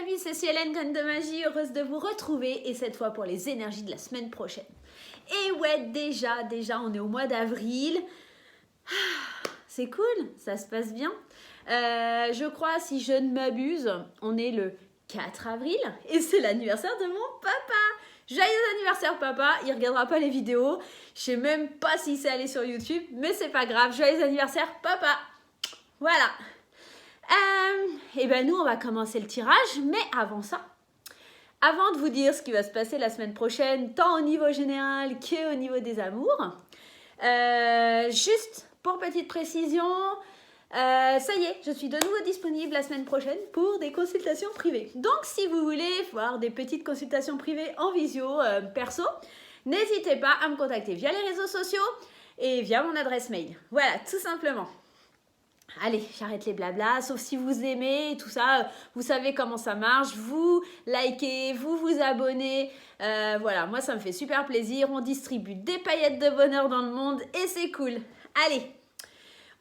amis, c'est Cielène, Graine de Magie, heureuse de vous retrouver et cette fois pour les énergies de la semaine prochaine. Et ouais, déjà, on est au mois d'avril. C'est cool, ça se passe bien. Je crois, si je ne m'abuse, on est le 4 avril et c'est l'anniversaire de mon papa. Joyeux anniversaire papa, il ne regardera pas les vidéos. Je sais même pas s'il s'est allé sur YouTube, mais c'est pas grave. Joyeux anniversaire papa. Voilà. Et ben nous on va commencer le tirage, mais avant ça, avant de vous dire ce qui va se passer la semaine prochaine, tant au niveau général qu'au niveau des amours, juste pour petite précision, ça y est, je suis de nouveau disponible la semaine prochaine pour des consultations privées. Donc si vous voulez voir des petites consultations privées en visio perso, n'hésitez pas à me contacter via les réseaux sociaux et via mon adresse mail. Voilà, tout simplement. Allez, j'arrête les blablas, sauf si vous aimez et tout ça, vous savez comment ça marche, vous likez, vous abonnez, voilà, moi ça me fait super plaisir, on distribue des paillettes de bonheur dans le monde et c'est cool. Allez,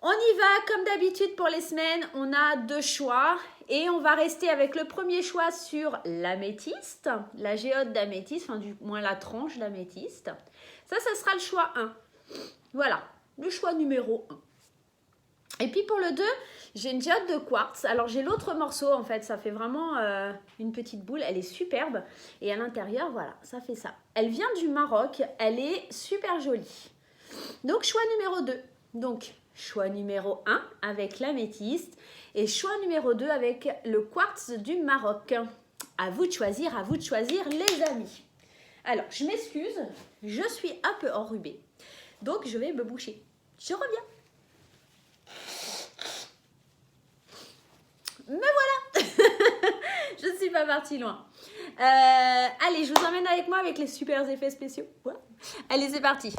on y va comme d'habitude pour les semaines, on a 2 choix et on va rester avec le premier choix sur l'améthyste, la géode d'améthyste, enfin du moins la tranche d'améthyste. Ça sera le choix 1, voilà, le choix numéro 1. Et puis pour le 2, j'ai une géode de quartz. Alors j'ai l'autre morceau en fait, ça fait vraiment une petite boule, elle est superbe. Et à l'intérieur, voilà, ça fait ça. Elle vient du Maroc, elle est super jolie. Donc choix numéro 2. Donc choix numéro 1 avec l'améthyste et choix numéro 2 avec le quartz du Maroc. À vous de choisir les amis. Alors je m'excuse, je suis un peu enrhumée. Donc je vais me boucher. Je reviens. Me voilà. Je ne suis pas partie loin. Allez, je vous emmène avec moi avec les super effets spéciaux. Ouais. Allez, c'est parti.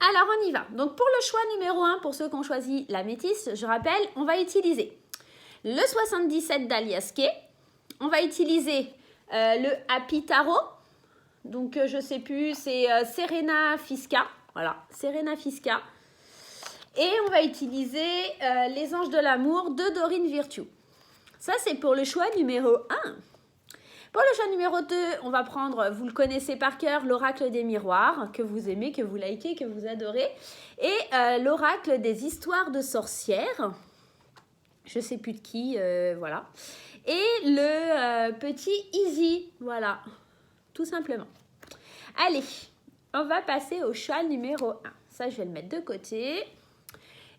Alors, on y va. Donc, pour le choix numéro 1, pour ceux qui ont choisi l'améthyste, je rappelle, on va utiliser le 77 d'Alias Kay. On va utiliser le Happy Tarot. Donc, je ne sais plus, c'est Serena Fisca. Voilà, Serena Fisca. Et on va utiliser les anges de l'amour de Dorine Virtue. Ça, c'est pour le choix numéro 1. Pour le choix numéro 2, on va prendre, vous le connaissez par cœur, l'oracle des miroirs, que vous aimez, que vous likez, que vous adorez. Et l'oracle des histoires de sorcières. Je ne sais plus de qui, voilà. Et le petit Easy, voilà, tout simplement. Allez, on va passer au choix numéro 1. Ça, je vais le mettre de côté.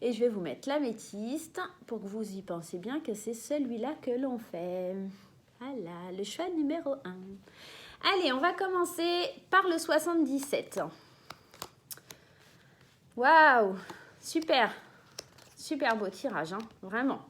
Et je vais vous mettre l'améthyste pour que vous y pensez bien que c'est celui-là que l'on fait. Voilà, le choix numéro 1. Allez, on va commencer par le 77. Waouh, super. Super beau tirage, hein, vraiment.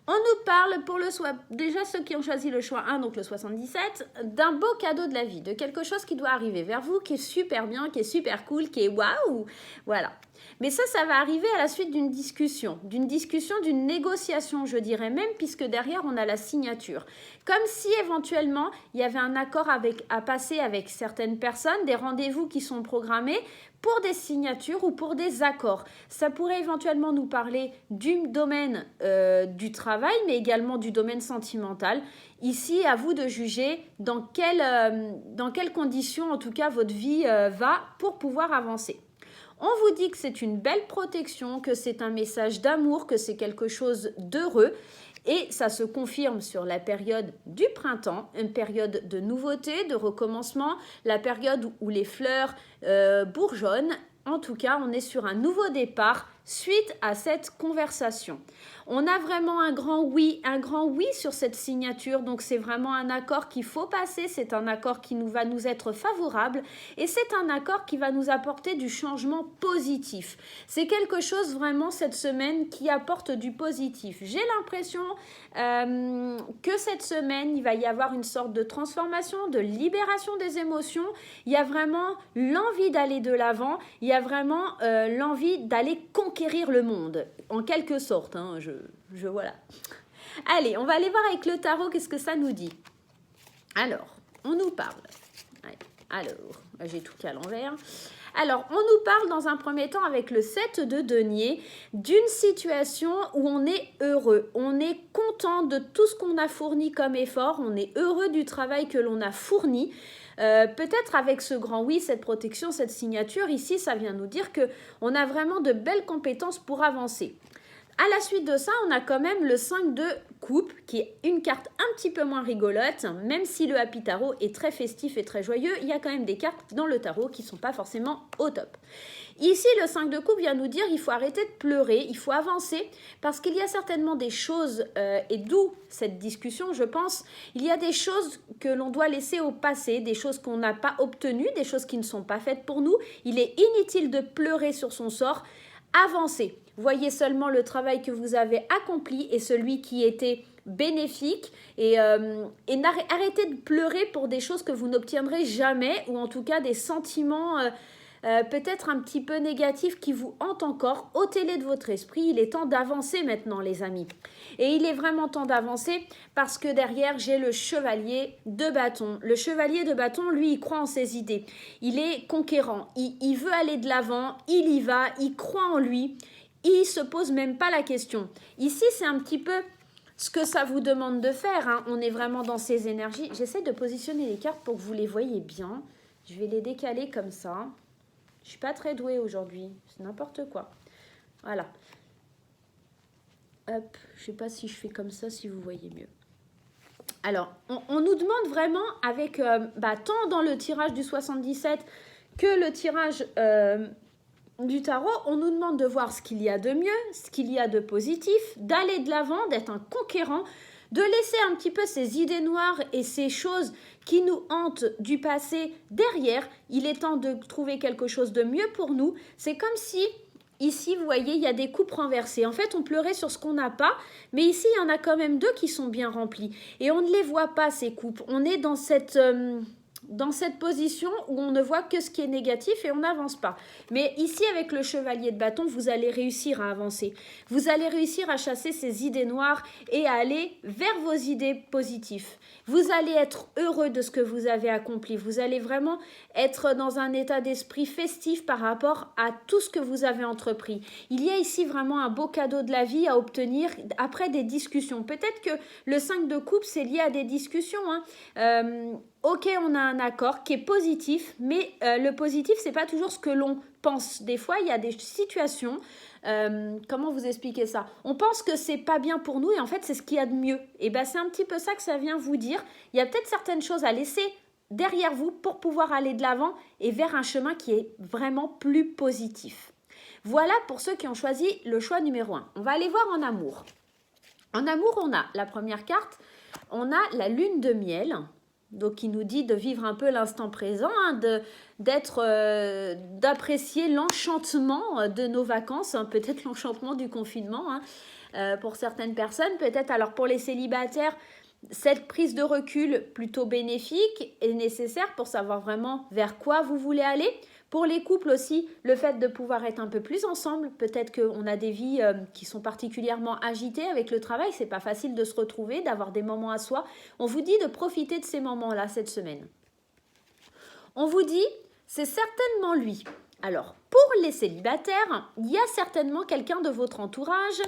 On nous parle pour le choix, déjà ceux qui ont choisi le choix 1, donc le 77, d'un beau cadeau de la vie, de quelque chose qui doit arriver vers vous, qui est super bien, qui est super cool, qui est waouh, voilà. Mais ça va arriver à la suite d'une discussion, d'une négociation, je dirais même, puisque derrière, on a la signature. Comme si, éventuellement, il y avait un accord à passer avec certaines personnes, des rendez-vous qui sont programmés pour des signatures ou pour des accords. Ça pourrait éventuellement nous parler du domaine du travail, mais également du domaine sentimental. Ici, à vous de juger dans quelles conditions, en tout cas, votre vie va pour pouvoir avancer. On vous dit que c'est une belle protection, que c'est un message d'amour, que c'est quelque chose d'heureux. Et ça se confirme sur la période du printemps, une période de nouveauté, de recommencement, la période où les fleurs bourgeonnent. En tout cas, on est sur un nouveau départ suite à cette conversation. On a vraiment un grand oui sur cette signature. Donc, c'est vraiment un accord qu'il faut passer. C'est un accord qui va nous être favorable et c'est un accord qui va nous apporter du changement positif. C'est quelque chose vraiment cette semaine qui apporte du positif. J'ai l'impression que cette semaine, il va y avoir une sorte de transformation, de libération des émotions. Il y a vraiment l'envie d'aller de l'avant. Il y a vraiment l'envie d'aller conquérir le monde, en quelque sorte. Hein, voilà. Allez, on va aller voir avec le tarot, qu'est-ce que ça nous dit. Alors, on nous parle. Alors, j'ai tout qu'à l'envers. Alors, on nous parle dans un premier temps avec le 7 de denier d'une situation où on est heureux, on est content content de tout ce qu'on a fourni comme effort, on est heureux du travail que l'on a fourni. Peut-être avec ce grand oui, cette protection, cette signature, ici, ça vient nous dire qu'on a vraiment de belles compétences pour avancer. À la suite de ça, on a quand même le 5 de coupe, qui est une carte un petit peu moins rigolote. Même si le Happy Tarot est très festif et très joyeux, il y a quand même des cartes dans le tarot qui ne sont pas forcément au top. Ici, le 5 de coupe vient nous dire qu'il faut arrêter de pleurer, il faut avancer, parce qu'il y a certainement des choses, et d'où cette discussion, je pense, il y a des choses que l'on doit laisser au passé, des choses qu'on n'a pas obtenues, des choses qui ne sont pas faites pour nous. Il est inutile de pleurer sur son sort. Avancez. Voyez seulement le travail que vous avez accompli et celui qui était bénéfique et arrêtez de pleurer pour des choses que vous n'obtiendrez jamais ou en tout cas des sentiments peut-être un petit peu négatifs qui vous hantent encore. Ôtez-les de votre esprit. Il est temps d'avancer maintenant, les amis. Et il est vraiment temps d'avancer parce que derrière, j'ai le chevalier de bâton. Le chevalier de bâton, lui, il croit en ses idées. Il est conquérant. Il veut aller de l'avant. Il y va. Il croit en lui. Il ne se pose même pas la question. Ici, c'est un petit peu ce que ça vous demande de faire. Hein. On est vraiment dans ces énergies. J'essaie de positionner les cartes pour que vous les voyez bien. Je vais les décaler comme ça. Je ne suis pas très douée aujourd'hui. C'est n'importe quoi. Voilà. Hop. Je ne sais pas si je fais comme ça, si vous voyez mieux. Alors, on nous demande vraiment, avec tant dans le tirage du 77 que le tirage du tarot, on nous demande de voir ce qu'il y a de mieux, ce qu'il y a de positif, d'aller de l'avant, d'être un conquérant, de laisser un petit peu ces idées noires et ces choses qui nous hantent du passé derrière. Il est temps de trouver quelque chose de mieux pour nous. C'est comme si, ici, vous voyez, il y a des coupes renversées. En fait, on pleurait sur ce qu'on n'a pas, mais ici, il y en a quand même deux qui sont bien remplis. Et on ne les voit pas, ces coupes. On est dans cette position où on ne voit que ce qui est négatif et on n'avance pas. Mais ici, avec le chevalier de bâton, vous allez réussir à avancer. Vous allez réussir à chasser ces idées noires et à aller vers vos idées positives. Vous allez être heureux de ce que vous avez accompli. Vous allez vraiment être dans un état d'esprit festif par rapport à tout ce que vous avez entrepris. Il y a ici vraiment un beau cadeau de la vie à obtenir après des discussions. Peut-être que le 5 de coupe, c'est lié à des discussions. Ok, on a un accord qui est positif, mais le positif, c'est pas toujours ce que l'on pense. Des fois, il y a des situations, comment vous expliquer ça? On pense que c'est pas bien pour nous et en fait, c'est ce qu'il y a de mieux. Et ben, c'est un petit peu ça que ça vient vous dire. Il y a peut-être certaines choses à laisser derrière vous pour pouvoir aller de l'avant et vers un chemin qui est vraiment plus positif. Voilà pour ceux qui ont choisi le choix numéro 1. On va aller voir en amour. En amour, on a la première carte, on a la lune de miel. Donc, qui nous dit de vivre un peu l'instant présent, d'apprécier l'enchantement de nos vacances, peut-être l'enchantement du confinement pour certaines personnes. Peut-être, alors pour les célibataires, cette prise de recul plutôt bénéfique est nécessaire pour savoir vraiment vers quoi vous voulez aller. Pour les couples aussi, le fait de pouvoir être un peu plus ensemble, peut-être qu'on a des vies qui sont particulièrement agitées avec le travail, c'est pas facile de se retrouver, d'avoir des moments à soi. On vous dit de profiter de ces moments-là cette semaine. On vous dit, c'est certainement lui. Alors, pour les célibataires, il y a certainement quelqu'un de votre entourage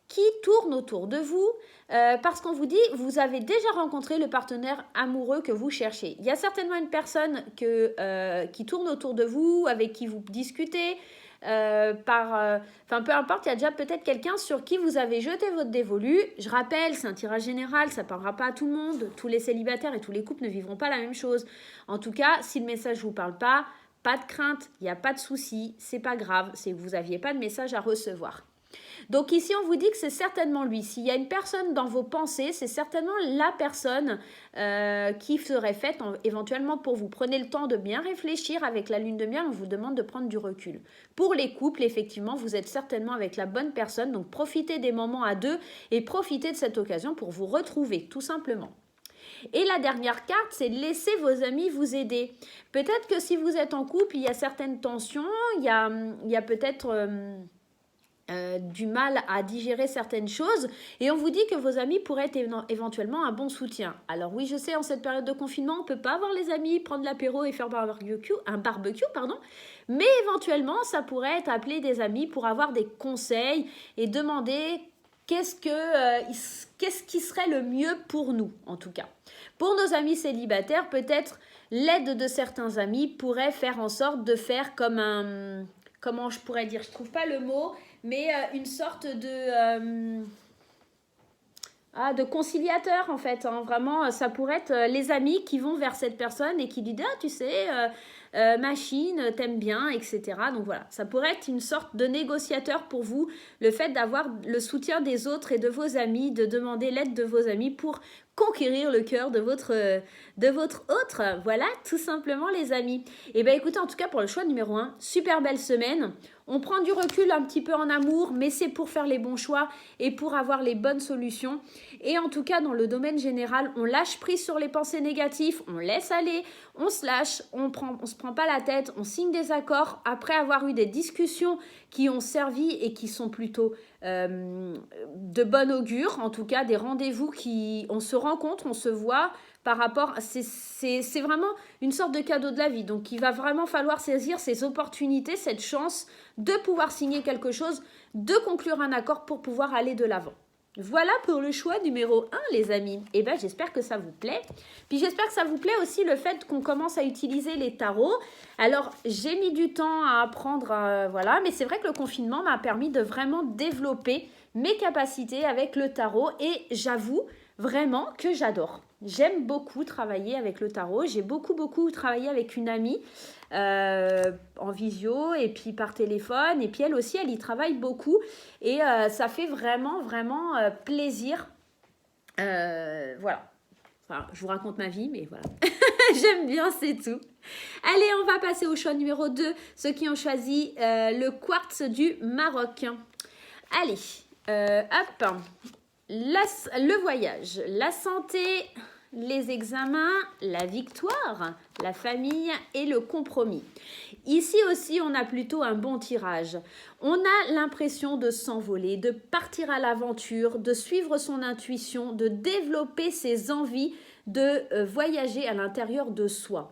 qui tourne autour de vous parce qu'on vous dit, vous avez déjà rencontré le partenaire amoureux que vous cherchez. Il y a certainement une personne qui tourne autour de vous, avec qui vous discutez, peu importe, il y a déjà peut-être quelqu'un sur qui vous avez jeté votre dévolu. Je rappelle, c'est un tirage général, ça ne parlera pas à tout le monde. Tous les célibataires et tous les couples ne vivront pas la même chose. En tout cas, si le message ne vous parle pas de crainte, il n'y a pas de souci, c'est pas grave, c'est que vous n'aviez pas de message à recevoir. Donc ici, on vous dit que c'est certainement lui. S'il y a une personne dans vos pensées, c'est certainement la personne qui serait faite éventuellement pour vous. Prenez le temps de bien réfléchir. Avec la lune de miel, on vous demande de prendre du recul. Pour les couples, effectivement, vous êtes certainement avec la bonne personne. Donc profitez des moments à deux et profitez de cette occasion pour vous retrouver, tout simplement. Et la dernière carte, c'est laisser vos amis vous aider. Peut-être que si vous êtes en couple, il y a certaines tensions, il y a peut-être du mal à digérer certaines choses et on vous dit que vos amis pourraient être éventuellement un bon soutien. Alors oui, je sais, en cette période de confinement, on ne peut pas avoir les amis, prendre l'apéro et faire un barbecue, mais éventuellement, ça pourrait être appeler des amis pour avoir des conseils et demander qu'est-ce qui serait le mieux pour nous, en tout cas. Pour nos amis célibataires, peut-être l'aide de certains amis pourrait faire en sorte de faire comme un... Comment je pourrais dire? Je ne trouve pas le mot, mais une sorte de conciliateur en fait, hein. Vraiment ça pourrait être les amis qui vont vers cette personne et qui lui disent ah tu sais machine t'aime bien, etc. Donc voilà, ça pourrait être une sorte de négociateur pour vous, le fait d'avoir le soutien des autres et de vos amis, de demander l'aide de vos amis pour conquérir le cœur de votre autre. Voilà, tout simplement les amis. Et bien écoutez, en tout cas pour le choix numéro 1, super belle semaine. On prend du recul un petit peu en amour, mais c'est pour faire les bons choix et pour avoir les bonnes solutions. Et en tout cas, dans le domaine général, on lâche prise sur les pensées négatives, on laisse aller, on se lâche, on se prend pas la tête, on signe des accords après avoir eu des discussions qui ont servi et qui sont plutôt de bon augure, en tout cas des rendez-vous qui, on se rencontre, on se voit par rapport, c'est vraiment une sorte de cadeau de la vie, donc il va vraiment falloir saisir ces opportunités, cette chance de pouvoir signer quelque chose, de conclure un accord pour pouvoir aller de l'avant. Voilà pour le choix numéro 1, les amis. Et bien, j'espère que ça vous plaît. Puis, j'espère que ça vous plaît aussi le fait qu'on commence à utiliser les tarots. Alors, j'ai mis du temps à apprendre, voilà. Mais c'est vrai que le confinement m'a permis de vraiment développer mes capacités avec le tarot. Et j'avoue vraiment que j'adore. J'aime beaucoup travailler avec le tarot. J'ai beaucoup travaillé avec une amie en visio et puis par téléphone. Et puis elle aussi, elle y travaille beaucoup. Et ça fait vraiment plaisir. Voilà. Enfin, je vous raconte ma vie, mais voilà. J'aime bien, c'est tout. Allez, on va passer au choix numéro 2. Ceux qui ont choisi le quartz du Maroc. Allez, hop. Le voyage, la santé, les examens, la victoire, la famille et le compromis. Ici aussi, on a plutôt un bon tirage. On a l'impression de s'envoler, de partir à l'aventure, de suivre son intuition, de développer ses envies de voyager à l'intérieur de soi.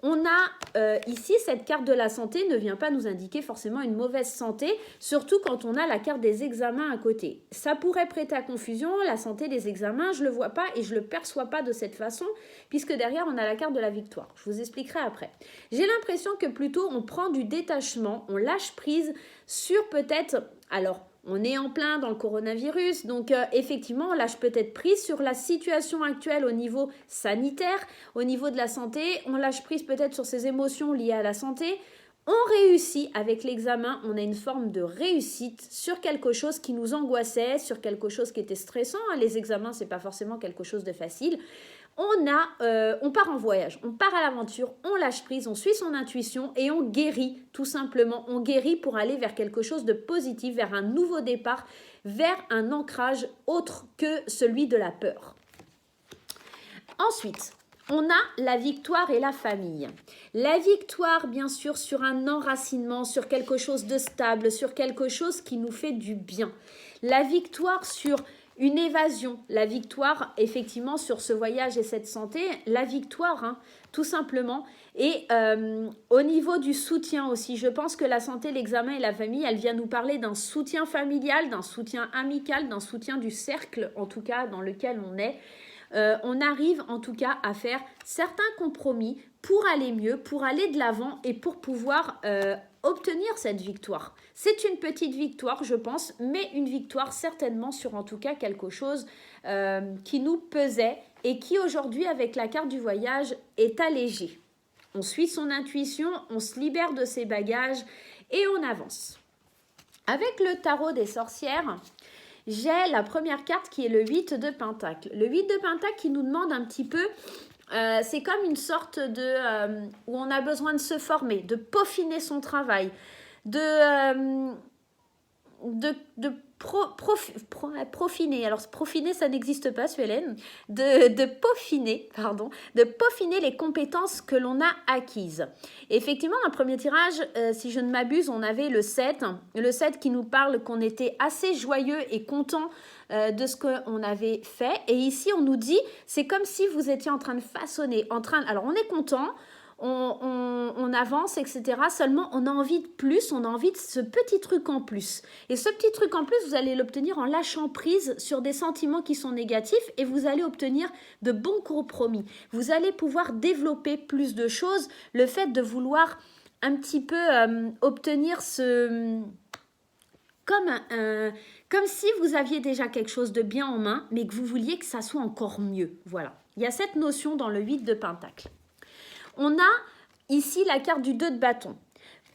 On a ici, cette carte de la santé ne vient pas nous indiquer forcément une mauvaise santé, surtout quand on a la carte des examens à côté. Ça pourrait prêter à confusion, la santé des examens, je ne le vois pas et je ne le perçois pas de cette façon, puisque derrière on a la carte de la victoire. Je vous expliquerai après. J'ai l'impression que plutôt on prend du détachement, on lâche prise sur peut-être... Alors, on est en plein dans le coronavirus, donc effectivement, on lâche peut-être prise sur la situation actuelle au niveau sanitaire, au niveau de la santé, on lâche prise peut-être sur ses émotions liées à la santé. On réussit avec l'examen, on a une forme de réussite sur quelque chose qui nous angoissait, sur quelque chose qui était stressant. Les examens, c'est pas forcément quelque chose de facile. On part en voyage, on part à l'aventure, on lâche prise, on suit son intuition et on guérit tout simplement. On guérit pour aller vers quelque chose de positif, vers un nouveau départ, vers un ancrage autre que celui de la peur. Ensuite, on a la victoire et la famille. La victoire, bien sûr, sur un enracinement, sur quelque chose de stable, sur quelque chose qui nous fait du bien. La victoire sur une évasion, la victoire effectivement sur ce voyage et cette santé, la victoire hein, tout simplement. Et au niveau du soutien aussi, je pense que la santé, l'examen et la famille, elle vient nous parler d'un soutien familial, d'un soutien amical, d'un soutien du cercle en tout cas dans lequel on est. On arrive en tout cas à faire certains compromis pour aller mieux, pour aller de l'avant et pour pouvoir obtenir cette victoire. C'est une petite victoire, je pense, mais une victoire certainement sur en tout cas quelque chose qui nous pesait et qui aujourd'hui, avec la carte du voyage, est allégé. On suit son intuition, on se libère de ses bagages et on avance. Avec le tarot des sorcières, j'ai la première carte qui est le 8 de Pentacle. Le 8 de Pentacle qui nous demande un petit peu... c'est comme une sorte de... où on a besoin de se former, de peaufiner son travail, profiner, alors profiner ça n'existe pas Suélène, de peaufiner les compétences que l'on a acquises. Et effectivement, dans le premier tirage, si je ne m'abuse, on avait le 7 qui nous parle qu'on était assez joyeux et content de ce qu'on avait fait. Et ici, on nous dit, c'est comme si vous étiez en train de façonner, alors on est content, on avance, etc. Seulement, on a envie de plus, on a envie de ce petit truc en plus. Et ce petit truc en plus, vous allez l'obtenir en lâchant prise sur des sentiments qui sont négatifs et vous allez obtenir de bons compromis. Vous allez pouvoir développer plus de choses. Le fait de vouloir un petit peu obtenir ce... Comme si vous aviez déjà quelque chose de bien en main, mais que vous vouliez que ça soit encore mieux. Voilà. Il y a cette notion dans le 8 de Pentacle. On a ici la carte du 2 de bâton.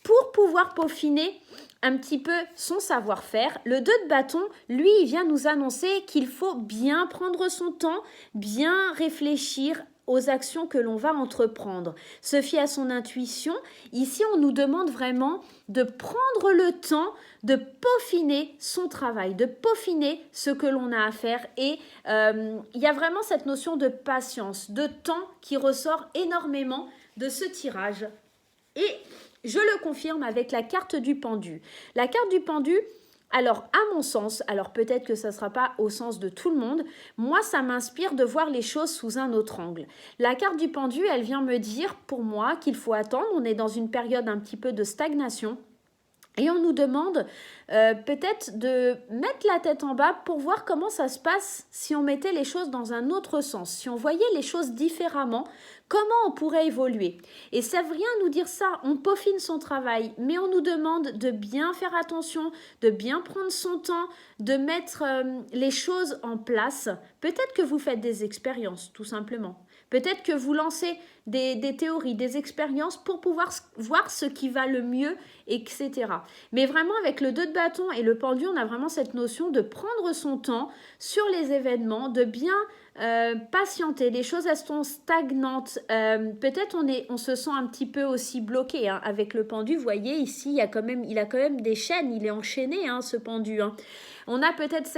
Pour pouvoir peaufiner un petit peu son savoir-faire, le 2 de bâton, lui, il vient nous annoncer qu'il faut bien prendre son temps, bien réfléchir aux actions que l'on va entreprendre, se fier à son intuition. Ici, on nous demande vraiment de prendre le temps de peaufiner son travail, de peaufiner ce que l'on a à faire. Et il y a vraiment cette notion de patience, de temps qui ressort énormément de ce tirage. Et je le confirme avec la carte du pendu. La carte du pendu, alors à mon sens, alors peut-être que ça ne sera pas au sens de tout le monde, moi ça m'inspire de voir les choses sous un autre angle. La carte du pendu, elle vient me dire pour moi qu'il faut attendre, on est dans une période un petit peu de stagnation. Et on nous demande peut-être de mettre la tête en bas pour voir comment ça se passe si on mettait les choses dans un autre sens, si on voyait les choses différemment, comment on pourrait évoluer. Et ça vient nous dire ça, on peaufine son travail, mais on nous demande de bien faire attention, de bien prendre son temps, de mettre les choses en place. Peut-être que vous faites des expériences, tout simplement. Peut-être que vous lancez des théories, des expériences pour pouvoir voir ce qui va le mieux, etc. Mais vraiment, avec le 2 de bâton et le pendu, on a vraiment cette notion de prendre son temps sur les événements, de bien patienter. Les choses, elles sont stagnantes. Peut-être on se sent un petit peu aussi bloqué hein, avec le pendu. Vous voyez, ici, il a quand même des chaînes. Il est enchaîné, hein, ce pendu. Hein. On a peut-être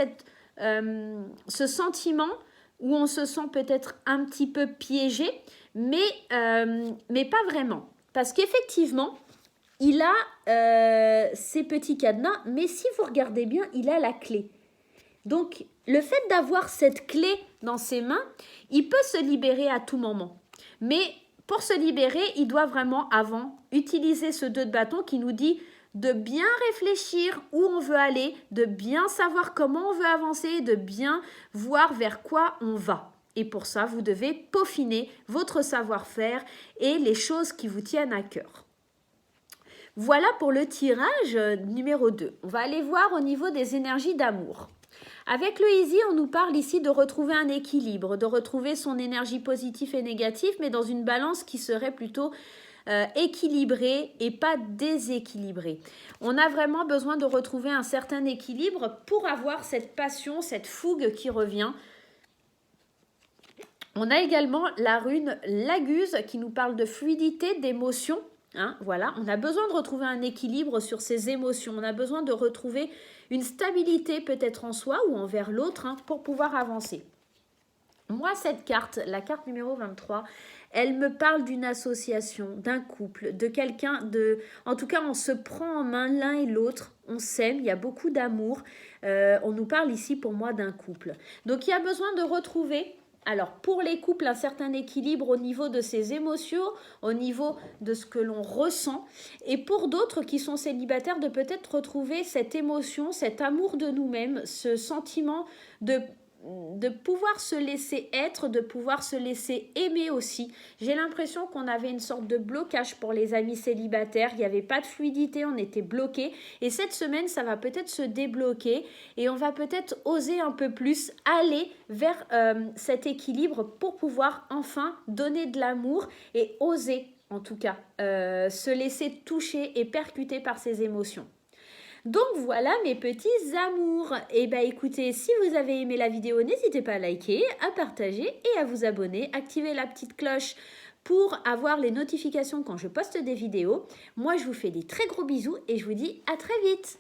ce sentiment où on se sent peut-être un petit peu piégé, mais pas vraiment. Parce qu'effectivement, il a ces petits cadenas, mais si vous regardez bien, il a la clé. Donc, le fait d'avoir cette clé dans ses mains, il peut se libérer à tout moment. Mais pour se libérer, il doit vraiment, avant, utiliser ce 2 de bâton qui nous dit de bien réfléchir où on veut aller, de bien savoir comment on veut avancer, de bien voir vers quoi on va. Et pour ça, vous devez peaufiner votre savoir-faire et les choses qui vous tiennent à cœur. Voilà pour le tirage numéro 2. On va aller voir au niveau des énergies d'amour. Avec le Easy, on nous parle ici de retrouver un équilibre, de retrouver son énergie positive et négative, mais dans une balance qui serait plutôt équilibrée et pas déséquilibrée. On a vraiment besoin de retrouver un certain équilibre pour avoir cette passion, cette fougue qui revient. On a également la rune Laguse qui nous parle de fluidité, d'émotion. Hein, voilà, on a besoin de retrouver un équilibre sur ses émotions. On a besoin de retrouver une stabilité peut-être en soi ou envers l'autre hein, pour pouvoir avancer. Moi, cette carte, la carte numéro 23, elle me parle d'une association, d'un couple, de quelqu'un de... En tout cas, on se prend en main l'un et l'autre, on s'aime, il y a beaucoup d'amour. On nous parle ici pour moi d'un couple. Donc, il y a besoin de retrouver... Alors, pour les couples, un certain équilibre au niveau de ses émotions, au niveau de ce que l'on ressent. Et pour d'autres qui sont célibataires, de peut-être retrouver cette émotion, cet amour de nous-mêmes, ce sentiment de pouvoir se laisser être, de pouvoir se laisser aimer aussi. J'ai l'impression qu'on avait une sorte de blocage pour les amis célibataires. Il n'y avait pas de fluidité, on était bloqués. Et cette semaine, ça va peut-être se débloquer et on va peut-être oser un peu plus aller vers cet équilibre pour pouvoir enfin donner de l'amour et oser, en tout cas, se laisser toucher et percuter par ses émotions. Donc voilà mes petits amours. Et bien écoutez, si vous avez aimé la vidéo, n'hésitez pas à liker, à partager et à vous abonner. Activez la petite cloche pour avoir les notifications quand je poste des vidéos. Moi je vous fais des très gros bisous et je vous dis à très vite.